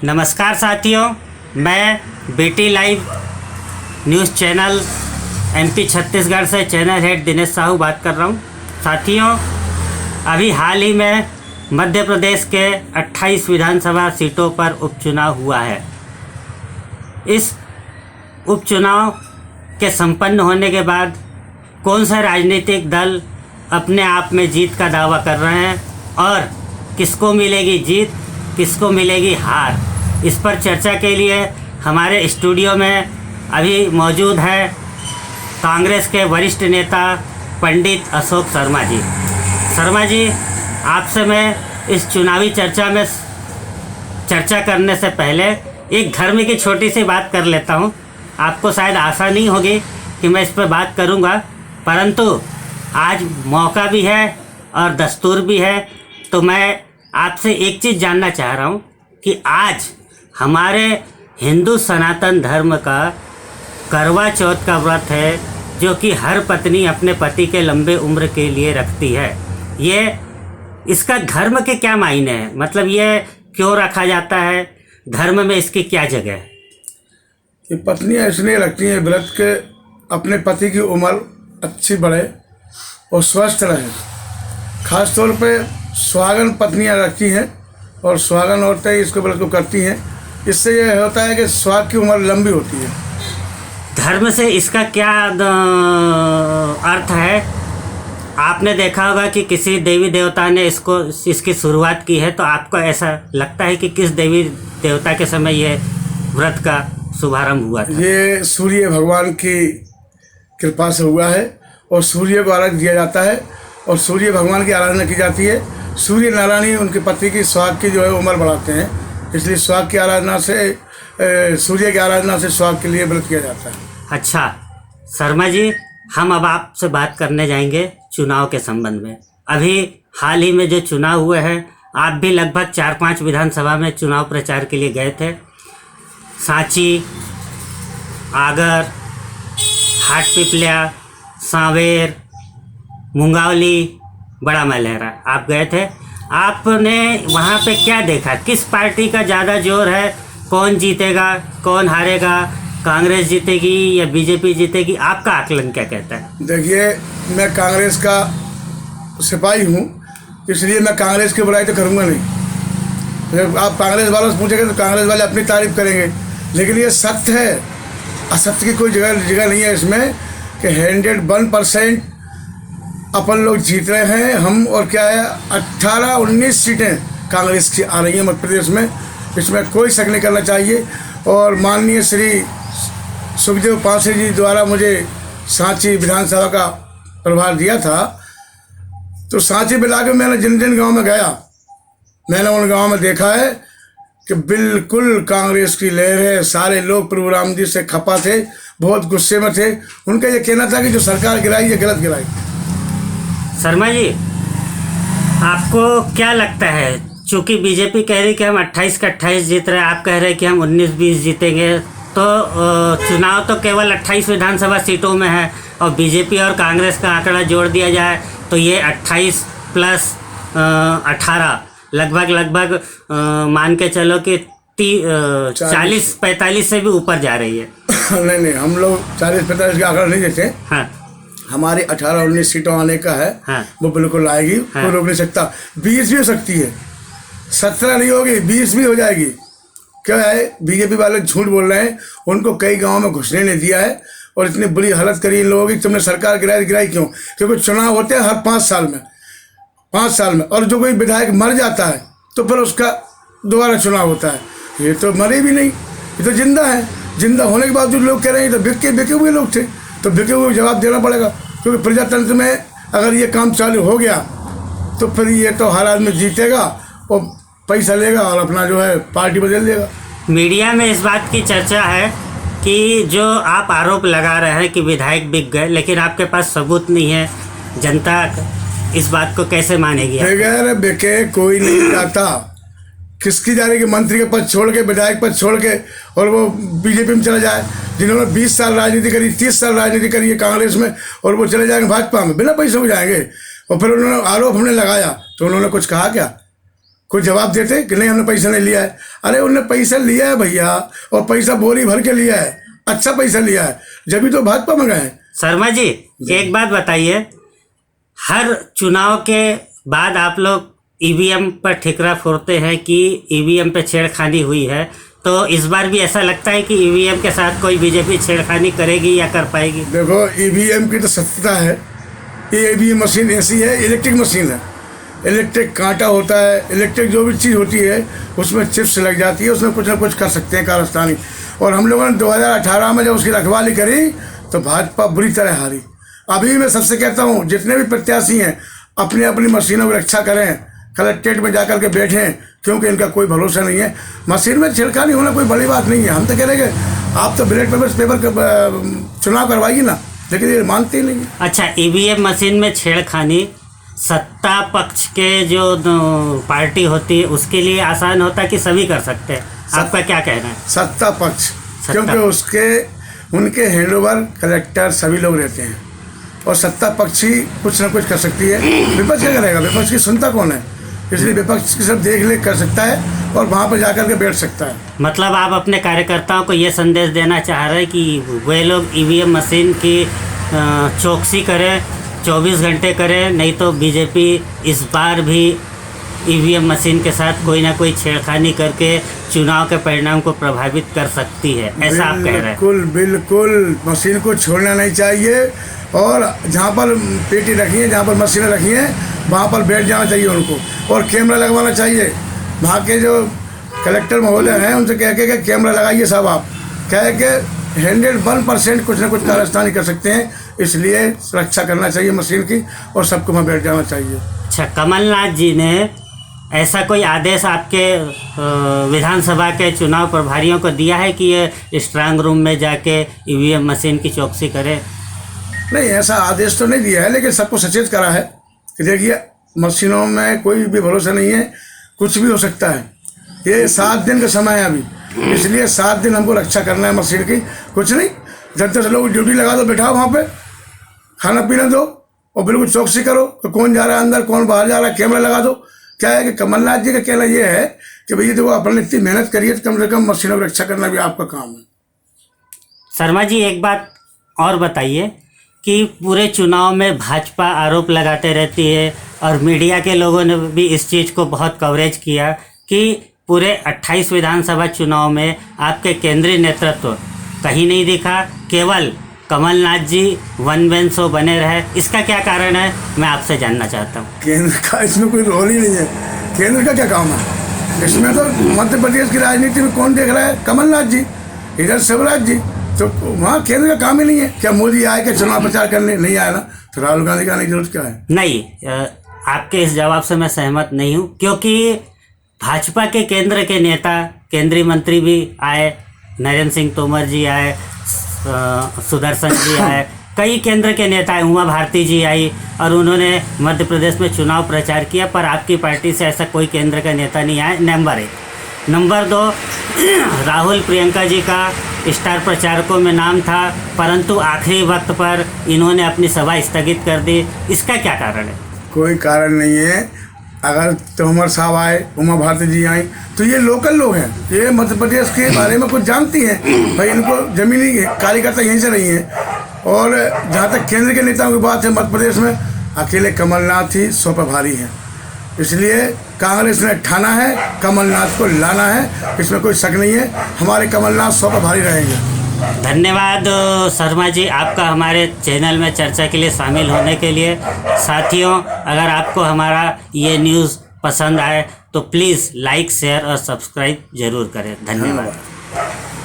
नमस्कार साथियों, मैं BT live news channel MP Chhattisgarh से चैनल हेड दिनेश साहू बात कर रहा हूं। साथियों, अभी हाल ही में मध्य प्रदेश के 28 विधानसभा सीटों पर उपचुनाव हुआ है। इस उपचुनाव के संपन्न होने के बाद कौन सा राजनीतिक दल अपने आप में जीत का दावा कर रहे हैं और किसको मिलेगी जीत, किसको मिलेगी हार, इस पर चर्चा के लिए हमारे स्टूडियो में अभी मौजूद है कांग्रेस के वरिष्ठ नेता पंडित अशोक शर्मा जी। शर्मा जी, आपसे मैं इस चुनावी चर्चा करने से पहले एक धर्म की छोटी सी बात कर लेता हूं। आपको शायद आशा नहीं होगी कि मैं इस पर बात करूंगा, परंतु आज मौका भी है और दस्तूर भी है, तो मैं आपसे एक चीज़ जानना चाह रहा हूं कि आज हमारे हिंदू सनातन धर्म का करवा चौथ का व्रत है, जो कि हर पत्नी अपने पति के लंबे उम्र के लिए रखती है। ये इसका धर्म के क्या मायने हैं, मतलब ये क्यों रखा जाता है, धर्म में इसकी क्या जगह है? ये पत्नियाँ इसलिए रखती हैं व्रत के अपने पति की उम्र अच्छी बढ़े और स्वस्थ रहे। खास तौर पे सुहागन पत्नियाँ रखती हैं और सुहागन औरतें इसको व्रत को करती हैं। इससे यह होता है कि सुहाग की उम्र लंबी होती है। धर्म से इसका क्या अर्थ है? आपने देखा होगा कि किसी देवी देवता ने इसकी शुरुआत की है, तो आपको ऐसा लगता है कि किस देवी देवता के समय ये व्रत का शुभारंभ हुआ था? ये सूर्य भगवान की कृपा से हुआ है और सूर्य को अर्घ्य दिया जाता है और सूर्य भगवान की आराधना की जाती है। सूर्य नारायण ही उनके पति की सुहाग की जो है उम्र बढ़ाते हैं, इसलिए सुहाग की आराधना से सूर्य की आराधना से सुहाग के लिए व्रत किया जाता है। अच्छा शर्मा जी, हम अब आपसे बात करने जाएंगे चुनाव के संबंध में। अभी हाल ही में जो चुनाव हुए हैं, आप भी लगभग 4-5 विधानसभा में चुनाव प्रचार के लिए गए थे। सांची, आगर, हाटपिपलिया, सांवेर, मुंगावली, बड़ा महलहरा आप गए थे। आपने वहाँ पे क्या देखा? किस पार्टी का ज़्यादा जोर है? कौन जीतेगा, कौन हारेगा? कांग्रेस जीतेगी या बीजेपी जीतेगी? आपका आकलन क्या कहता है? देखिए, मैं कांग्रेस का सिपाही हूँ, इसलिए मैं कांग्रेस की बुराई तो करूँगा नहीं। जब आप कांग्रेस वालों से पूछेंगे तो कांग्रेस वाले अपनी तारीफ करेंगे, लेकिन ये सत्य है, असत्य की कोई जगह नहीं है इसमें कि 101% अपन लोग जीत रहे हैं हम। और क्या है, 18-19 सीटें कांग्रेस की आ रही हैं मध्य प्रदेश में, इसमें कोई शक नहीं करना चाहिए। और माननीय श्री सुखदेव पांसे जी द्वारा मुझे सांची विधानसभा का प्रभार दिया था, तो सांची मिला के मैंने जिन जिन गाँव में गया, मैंने उन गाँव में देखा है कि बिल्कुल कांग्रेस की लहर है। सारे लोग प्रभु राम जी से खपा थे, बहुत गुस्से में थे। उनका ये कहना था कि जो सरकार गिराई ये गलत गिराई। शर्मा जी, आपको क्या लगता है, चूँकि बीजेपी कह रही कि हम 28 का 28 जीत रहे हैं, आप कह रहे हैं कि हम 19-20 जीतेंगे, तो चुनाव तो केवल 28 विधानसभा सीटों में है और बीजेपी और कांग्रेस का आंकड़ा जोड़ दिया जाए तो ये 28 प्लस 18 लगभग मान के चलो कि 40-45 से भी ऊपर जा रही है। नहीं, हम लोग 40-45 का आंकड़ा नहीं देते। हाँ, हमारी 18-19 सीटों आने का है। हाँ, वो बिल्कुल आएगी। हाँ, कोई रोक नहीं सकता। 20 भी हो सकती है, 17 नहीं होगी, 20 भी हो जाएगी। क्या है, बीजेपी वाले झूठ बोल रहे हैं, उनको कई गांवों में घुसने नहीं दिया है और इतनी बुरी हालत करी इन लोगों की। तुमने सरकार गिराई क्यों? क्योंकि चुनाव होते हैं हर 5 साल में, और जो कोई विधायक मर जाता है तो फिर उसका दोबारा चुनाव होता है। ये तो मरे भी नहीं, ये तो जिंदा है। जिंदा होने के बाद जो लोग कह रहे हैं तो बिके हुए लोग थे, तो बिके हुए जवाब देना पड़ेगा। क्योंकि प्रजातंत्र में अगर ये काम चालू हो गया तो फिर ये तो हर आदमी जीतेगा और पैसा लेगा और अपना जो है पार्टी बदल देगा। मीडिया में इस बात की चर्चा है कि जो आप आरोप लगा रहे हैं कि विधायक बिक गए, लेकिन आपके पास सबूत नहीं है, जनता इस बात को कैसे मानेगी? बगैर बिके कोई नहीं जाता। किसकी जा रही कि मंत्री के पद छोड़ के, विधायक पद छोड़ के और वो बीजेपी में चला जाए, जिन्होंने 20 साल राजनीति करी, 30 साल राजनीति करी है कांग्रेस में, और वो चले जाएंगे भाजपा में, बिना पैसे हो जाएंगे। और फिर उन्होंने आरोप हमने लगाया तो उन्होंने कुछ कहा क्या? कोई जवाब देते कि नहीं हमने पैसा नहीं लिया है। अरे उनने पैसा लिया है भैया, और पैसा बोरी भर के लिया है, अच्छा पैसा लिया है, जब भी तो भाजपा में गए। शर्मा जी एक बात बताइए, हर चुनाव के बाद आप लोग ईवीएम पर ठिकरा फोड़ते हैं कि ईवीएम पे छेड़खानी हुई है, तो इस बार भी ऐसा लगता है कि ईवीएम के साथ कोई बीजेपी छेड़खानी करेगी या कर पाएगी? देखो ईवीएम की तो सत्यता है, ये ईवीएम मशीन ऐसी है, इलेक्ट्रिक मशीन है, इलेक्ट्रिक कांटा होता है, इलेक्ट्रिक जो भी चीज़ होती है उसमें चिप्स लग जाती है, उसमें कुछ ना कुछ कर सकते हैं कारस्तानी। और हम लोगों ने 2018 में जब उसकी रखवाली करी तो भाजपा बुरी तरह हारी। अभी मैं सबसे कहता हूँ जितने भी प्रत्याशी हैं अपनी अपनी मशीनों की रक्षा करें, कलेक्ट्रेट में जाकर के बैठें, क्योंकि इनका कोई भरोसा नहीं है। मशीन में छिड़कानी होना कोई बड़ी बात नहीं है। हम तो कह रहे हैं आप तो बैलेट पेपर चुनाव करवाइए ना, लेकिन ये मानते ही नहीं है। अच्छा, ईवीएम मशीन में छेड़खानी सत्ता पक्ष के जो पार्टी होती है उसके लिए आसान होता है कि सभी कर सकते हैं? आपका क्या कहना है? सत्ता पक्ष, क्योंकि उनके हैंडओवर कलेक्टर सभी लोग रहते हैं, और सत्ता पक्ष ही कुछ ना कुछ कर सकती है। विपक्ष क्या करेगा? विपक्ष की सुनता कौन है? इसलिए विपक्ष की सब देख रेख कर सकता है और वहाँ पर जाकर के बैठ सकता है। मतलब आप अपने कार्यकर्ताओं को ये संदेश देना चाह रहे हैं कि वे लोग ईवीएम मशीन की चौकसी करें, 24 घंटे करें, नहीं तो बीजेपी इस बार भी ईवीएम मशीन के साथ कोई ना कोई छेड़खानी करके चुनाव के परिणाम को प्रभावित कर सकती है, ऐसा आप कह रहे हैं? बिल्कुल बिल्कुल, मशीन को छोड़ना नहीं चाहिए, और जहाँ पर पेटी रखी है, जहाँ पर मशीनें रखी हैं वहाँ पर बैठ जाना चाहिए उनको, और कैमरा लगवाना चाहिए। वहाँ के जो कलेक्टर महोदय हैं उनसे कह के कैमरा लगाइए साहब, आप कह के 101% कुछ ना कुछ कारस्तानी कर सकते हैं, इसलिए सुरक्षा करना चाहिए मशीन की, और सबको वहाँ बैठ जाना चाहिए। अच्छा, कमलनाथ जी ने ऐसा कोई आदेश आपके विधानसभा के चुनाव प्रभारियों को दिया है कि ये स्ट्रांग रूम में जाके ईवीएम मशीन की चौकसी करें? नहीं, ऐसा आदेश तो नहीं दिया है, लेकिन सबको सचेत करा है कि देखिए मशीनों में कोई भी भरोसा नहीं है, कुछ भी हो सकता है। ये 7 दिन का समय है अभी, इसलिए 7 दिन हमको रक्षा करना है मशीन की। कुछ नहीं, 10-10 लोग ड्यूटी लगा दो, बैठाओ वहाँ पे, खाना पीना दो, और बिल्कुल चौकसी करो कि कौन जा रहा है अंदर, कौन बाहर जा रहा है, कैमरा लगा दो। क्या है कि कमलनाथ जी का कहना ये है कि भैया देखो अपने इतनी मेहनत करिए तो कम से कम मशीनों की रक्षा करना भी आपका काम है। शर्मा जी एक बात और बताइए कि पूरे चुनाव में भाजपा आरोप लगाते रहती है, और मीडिया के लोगों ने भी इस चीज़ को बहुत कवरेज किया कि पूरे 28 विधानसभा चुनाव में आपके केंद्रीय नेतृत्व कहीं नहीं दिखा, केवल कमलनाथ जी वन मैन शो बने रहे। इसका क्या कारण है, मैं आपसे जानना चाहता हूँ। केंद्र का इसमें कोई रोल ही नहीं है, केंद्र का क्या काम है इसमें? तो मध्य प्रदेश की राजनीति में कौन देख रहा है? कमलनाथ जी, इधर शिवराज जी, तो वहाँ केंद्र का काम ही नहीं है। क्या मोदी आए क्या चुनाव प्रचार करने? नहीं आया ना, तो राहुल गांधी का आने की जरूरत क्या है? नहीं, आपके इस जवाब से मैं सहमत नहीं हूँ, क्योंकि भाजपा के केंद्र के नेता, केंद्रीय मंत्री भी आए, नरेंद्र सिंह तोमर जी आए, सुदर्शन जी आए, कई केंद्र के नेता आए, उमा भारती जी आई, और उन्होंने मध्य प्रदेश में चुनाव प्रचार किया, पर आपकी पार्टी से ऐसा कोई केंद्र का नेता नहीं आया, नंबर 1। नंबर 2, राहुल प्रियंका जी का स्टार प्रचारकों में नाम था, परंतु आखिरी वक्त पर इन्होंने अपनी सभा स्थगित कर दी। इसका क्या कारण है? कोई कारण नहीं है। अगर तोमर साहब आए, उमा भारती जी आई, तो ये लोकल लोग हैं, ये मध्य प्रदेश के बारे में कुछ जानती हैं भाई, इनको जमीनी कार्यकर्ता यहीं से नहीं है। और जहाँ तक केंद्र के नेताओं की बात है, मध्य प्रदेश में अकेले कमलनाथ ही 100 पर भारी हैं, इसलिए कांग्रेस ने ठाना है कमलनाथ को लाना है, इसमें कोई शक नहीं है। हमारे कमलनाथ 100 पर भारी रहेंगे। धन्यवाद शर्मा जी, आपका हमारे चैनल में चर्चा के लिए शामिल होने के लिए। साथियों, अगर आपको हमारा ये न्यूज़ पसंद आए तो प्लीज़ लाइक, शेयर और सब्सक्राइब ज़रूर करें। धन्यवाद।